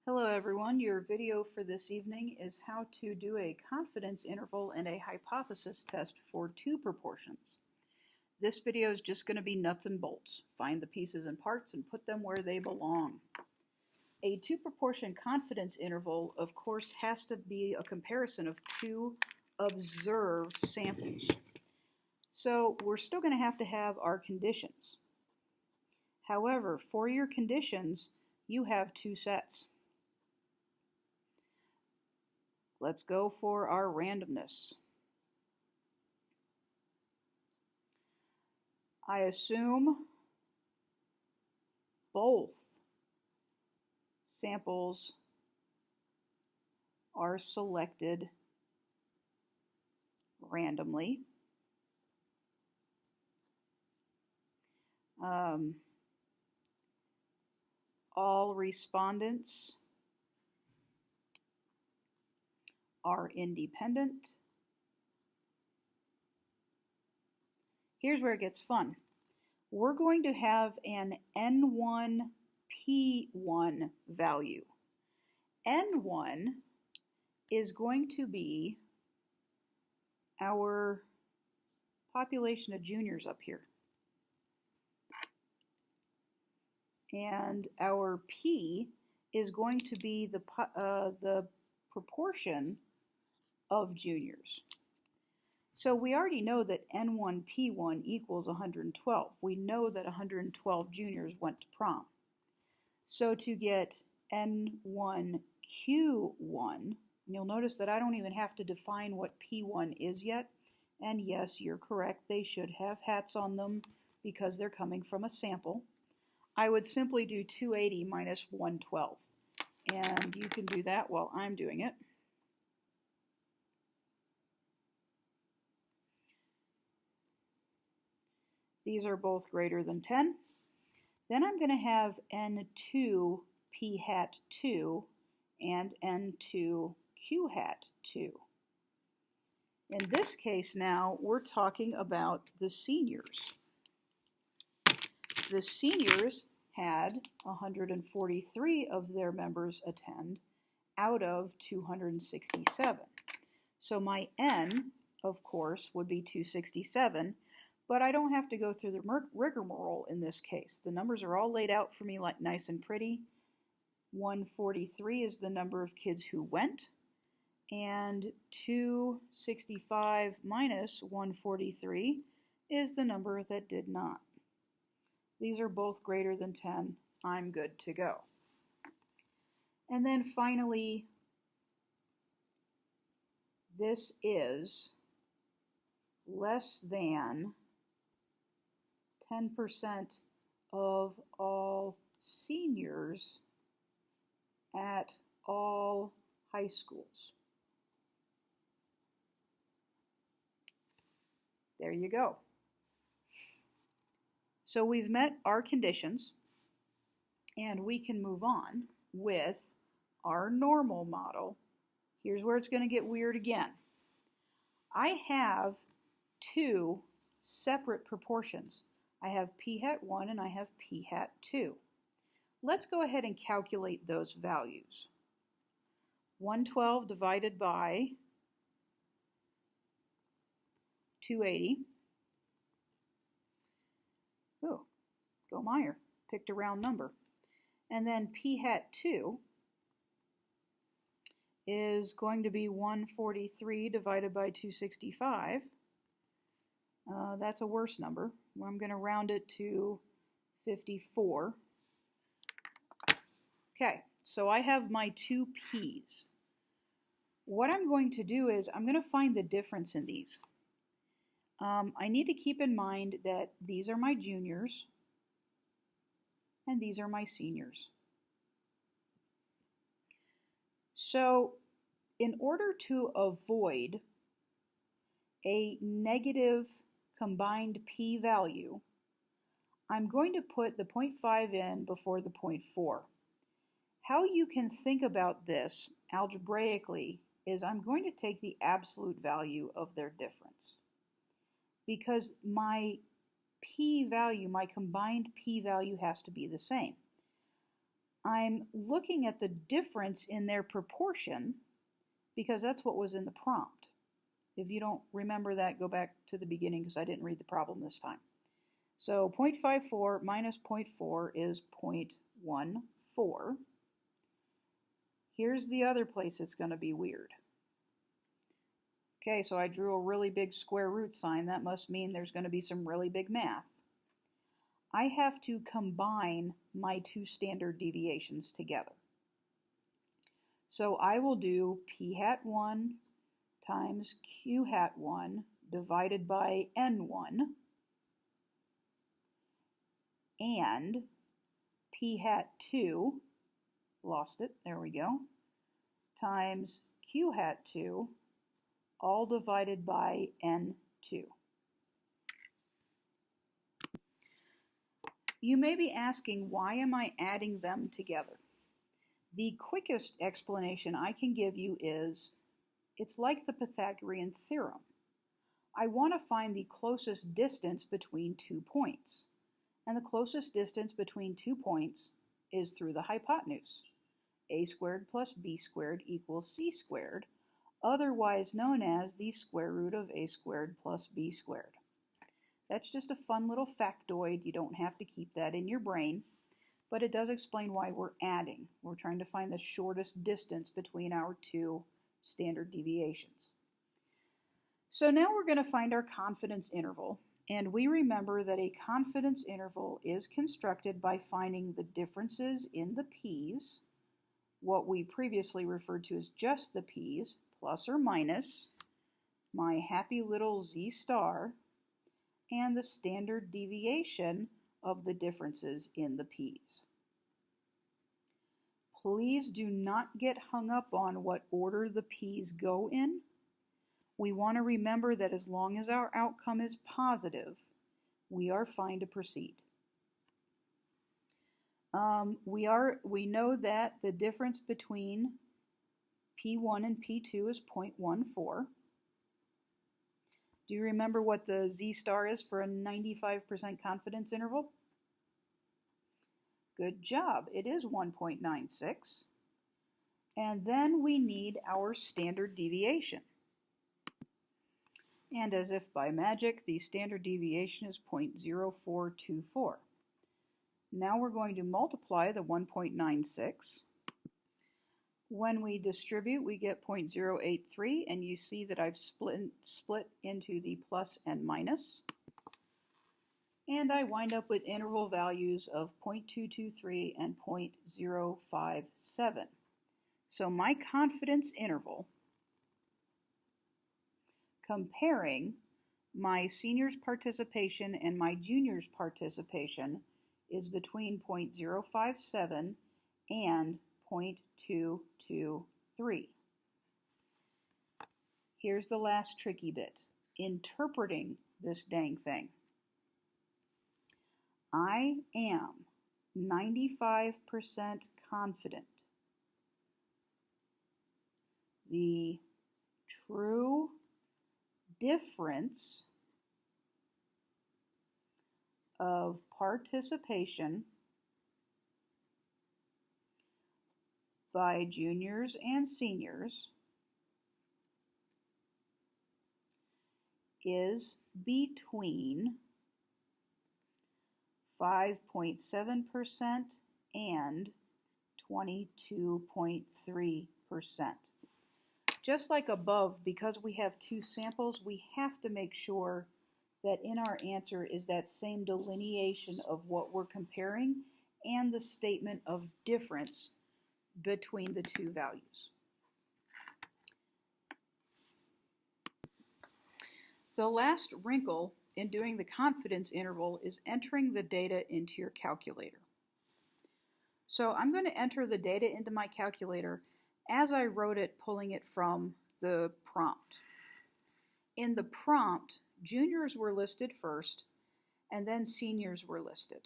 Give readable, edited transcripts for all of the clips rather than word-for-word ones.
Hello everyone, your video for this evening is how to do a confidence interval and a hypothesis test for two proportions. This video is just going to be nuts and bolts. Find the pieces and parts and put them where they belong. A two-proportion confidence interval, of course, has to be a comparison of two observed samples. So we're still going to have our conditions. However, for your conditions, you have two sets. Let's go for our randomness. I assume both samples are selected randomly. All respondents are independent. Here's where it gets fun. We're going to have an N1, P1 value. N1 is going to be our population of juniors up here. And our P is going to be the proportion of juniors. So we already know that N1, P1 equals 112. We know that 112 juniors went to prom. So to get N1, Q1, you'll notice that I don't even have to define what P1 is yet. And yes, you're correct, they should have hats on them because they're coming from a sample. I would simply do 280 minus 112. And you can do that while I'm doing it. These are both greater than 10. Then I'm going to have N2 P hat 2 and N2 Q hat 2. In this case now, we're talking about the seniors. The seniors had 143 of their members attend out of 267. So my N, of course, would be 267, but I don't have to go through the rigmarole in this case. The numbers are all laid out for me like nice and pretty. 143 is the number of kids who went, and 265 minus 143 is the number that did not. These are both greater than 10. I'm good to go. And then finally, this is less than 10% of all seniors at all high schools. There you go. So we've met our conditions, and we can move on with our normal model. Here's where it's going to get weird again. I have two separate proportions. I have P hat 1 and I have P hat 2. Let's go ahead and calculate those values. 112 divided by 280. Oh, go Meyer, picked a round number. And then P hat 2 is going to be 143 divided by 265. That's a worse number. I'm going to round it to 54. Okay, so I have my two P's. What I'm going to do is I'm going to find the difference in these. I need to keep in mind that these are my juniors and these are my seniors. So in order to avoid a negative combined p-value, I'm going to put the 0.5 in before the 0.4. How you can think about this algebraically is I'm going to take the absolute value of their difference, because my p-value, my combined p-value has to be the same. I'm looking at the difference in their proportion because that's what was in the prompt. If you don't remember that, go back to the beginning because I didn't read the problem this time. So 0.54 minus 0.4 is 0.14. Here's the other place it's going to be weird. Okay, so I drew a really big square root sign. That must mean there's going to be some really big math. I have to combine my two standard deviations together. So I will do p hat 1 times q hat 1 divided by n1 and p hat 2, lost it, there we go, times q hat 2 all divided by n2. You may be asking, why am I adding them together? The quickest explanation I can give you is, it's like the Pythagorean theorem. I want to find the closest distance between 2 points. And the closest distance between 2 points is through the hypotenuse. A squared plus b squared equals c squared, otherwise known as the square root of a squared plus b squared. That's just a fun little factoid. You don't have to keep that in your brain, but it does explain why we're adding. We're trying to find the shortest distance between our two standard deviations. So now we're going to find our confidence interval, and we remember that a confidence interval is constructed by finding the differences in the p's, what we previously referred to as just the p's, plus or minus my happy little z star, and the standard deviation of the differences in the p's. Please do not get hung up on what order the p's go in. We want to remember that as long as our outcome is positive, we are fine to proceed. We know that the difference between P1 and P2 is 0.14. Do you remember what the z star is for a 95% confidence interval? Good job. It is 1.96. And then we need our standard deviation. And as if by magic, the standard deviation is 0.0424. Now we're going to multiply the 1.96. When we distribute, we get 0.083, and you see that I've split into the plus and minus. And I wind up with interval values of 0.223 and 0.057. So my confidence interval, comparing my seniors' participation and my juniors' participation, is between 0.057 and 0.223. Here's the last tricky bit, interpreting this dang thing. I am 95% confident the true difference of participation by juniors and seniors is between 5.7% and 22.3%. Just like above, because we have two samples, we have to make sure that in our answer is that same delineation of what we're comparing and the statement of difference between the two values. The last wrinkle in doing the confidence interval is entering the data into your calculator. So I'm going to enter the data into my calculator as I wrote it, pulling it from the prompt. In the prompt, juniors were listed first, and then seniors were listed.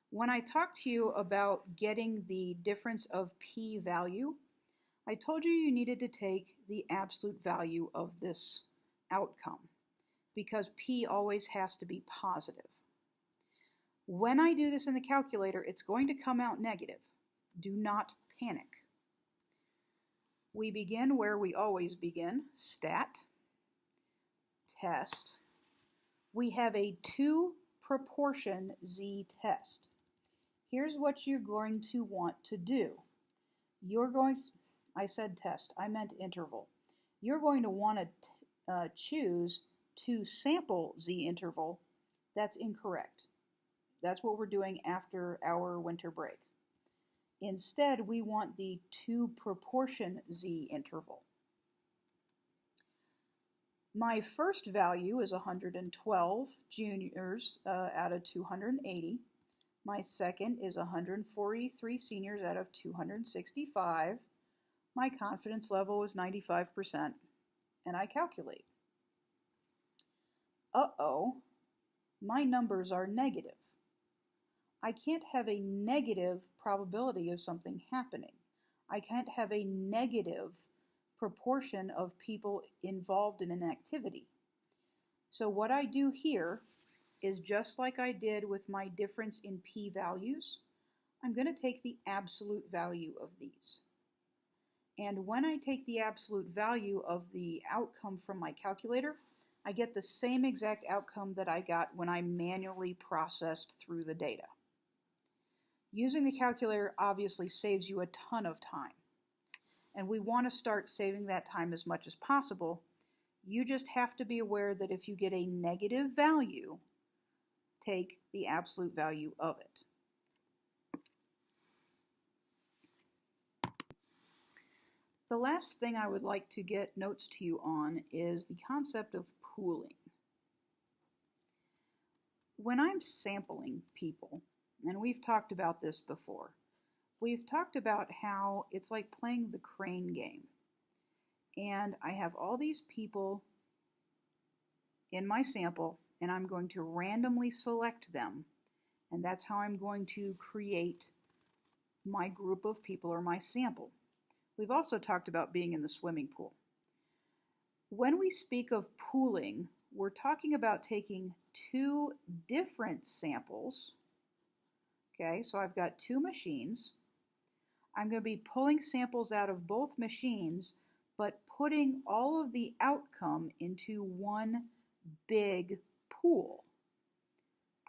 When I talked to you about getting the difference of p value, I told you needed to take the absolute value of this outcome, because p always has to be positive. When I do this in the calculator, it's going to come out negative. Do not panic. We begin where we always begin, stat, test. We have a 2 proportion z-test. Here's what you're going to want to do. I said test, I meant interval. You're going to want to choose to sample z-interval. That's incorrect. That's what we're doing after our winter break. Instead, we want the 2 proportion z-interval. My first value is 112 juniors out of 280. My second is 143 seniors out of 265. My confidence level is 95%, and I calculate. Uh-oh, my numbers are negative. I can't have a negative probability of something happening. I can't have a negative proportion of people involved in an activity. So what I do here is just like I did with my difference in p-values. I'm going to take the absolute value of these. And when I take the absolute value of the outcome from my calculator, I get the same exact outcome that I got when I manually processed through the data. Using the calculator obviously saves you a ton of time. And we want to start saving that time as much as possible. You just have to be aware that if you get a negative value, take the absolute value of it. The last thing I would like to get notes to you on is the concept of pooling. When I'm sampling people, and we've talked about this before, we've talked about how it's like playing the crane game. And I have all these people in my sample, and I'm going to randomly select them. And that's how I'm going to create my group of people or my sample. We've also talked about being in the swimming pool. When we speak of pooling, we're talking about taking 2 different samples. Okay, so I've got 2 machines. I'm going to be pulling samples out of both machines, but putting all of the outcome into one big pool.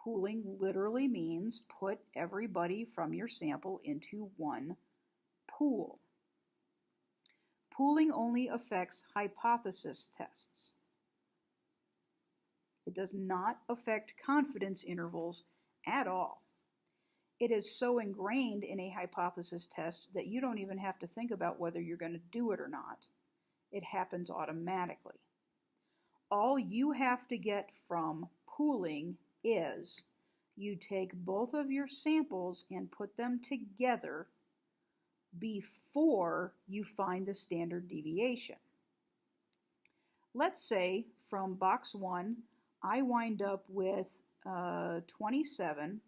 Pooling literally means put everybody from your sample into one pool. Pooling only affects hypothesis tests. It does not affect confidence intervals at all. It is so ingrained in a hypothesis test that you don't even have to think about whether you're going to do it or not. It happens automatically. All you have to get from pooling is you take both of your samples and put them together before you find the standard deviation. Let's say from box 1, I wind up with 27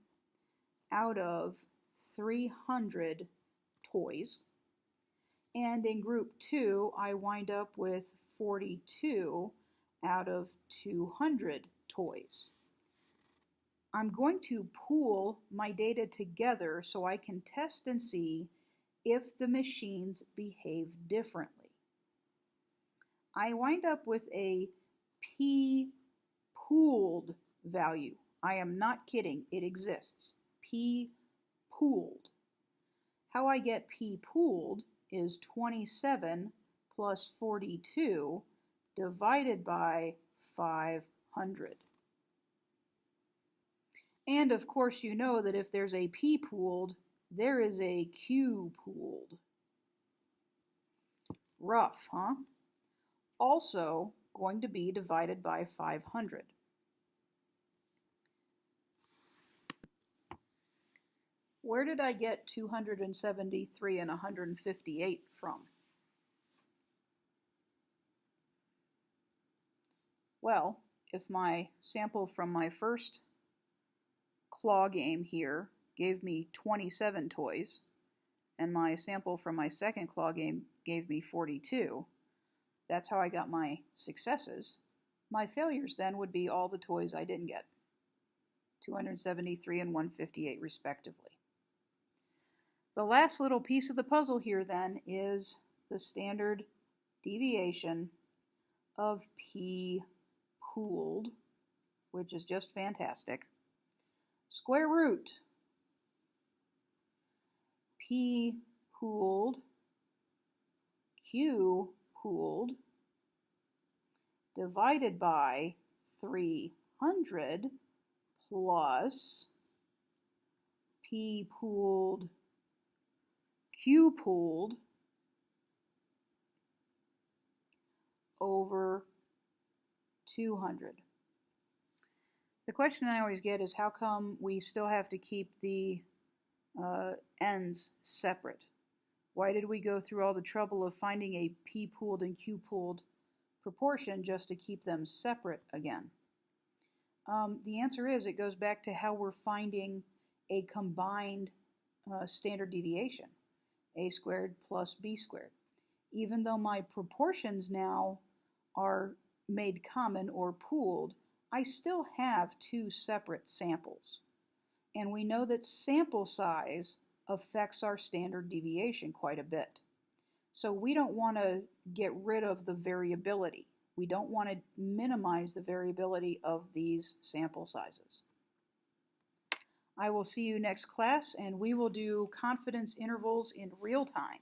out of 300 toys. And in group 2, I wind up with 42 out of 200 toys. I'm going to pool my data together so I can test and see if the machines behave differently. I wind up with a p-pooled value. I am not kidding, it exists. P-pooled. How I get p-pooled is 27 plus 42 divided by 500. And of course you know that if there's a p-pooled, there is a q-pooled. Rough, huh? Also going to be divided by 500. Where did I get 273 and 158 from? Well, if my sample from my first claw game here gave me 27 toys, and my sample from my second claw game gave me 42, that's how I got my successes. My failures then would be all the toys I didn't get. 273 and 158 respectively. The last little piece of the puzzle here then is the standard deviation of P pooled, which is just fantastic. Square root P pooled Q pooled divided by 300 plus P pooled Q pooled over 200. The question I always get is how come we still have to keep the ends separate? Why did we go through all the trouble of finding a P pooled and Q pooled proportion just to keep them separate again? The answer is it goes back to how we're finding a combined standard deviation, a squared plus b squared. Even though my proportions now are made common or pooled, I still have two separate samples. And we know that sample size affects our standard deviation quite a bit. So we don't want to get rid of the variability. We don't want to minimize the variability of these sample sizes. I will see you next class, and we will do confidence intervals in real time.